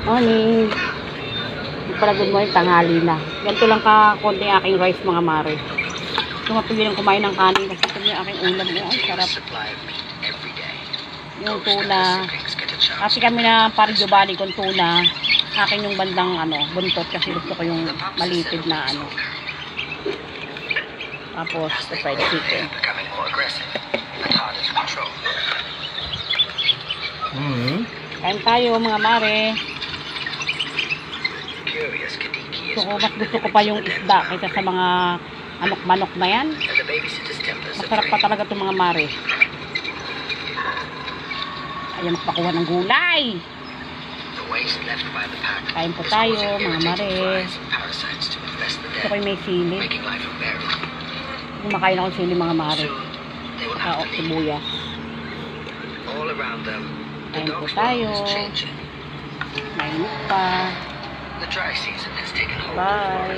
Morning. Hindi pala good morning, tanghali na. Ganito lang ka-konti aking rice mga mare. Kung mapili ng kumain ng kanin, kasi ito yung aking ulam. Ay, sarap. Yung tuna. Kasi kami na parang Giovanni kung tuna. Akin yung bandang buntot kasi gusto ko yung malitid na Tapos, the fried chicken. Kain tayo mga mare. Gusto ko pa yung isda kaysa sa mga manok na yan. Masarap pa talaga itong mga mare. Ayan, magpakuha ng gulay. Kain po tayo mga mare. Gusto ko yung may sili. Kumakain ako ng sili mga mare. Sibuyas. Kain po tayo. Mainit pa. Bye.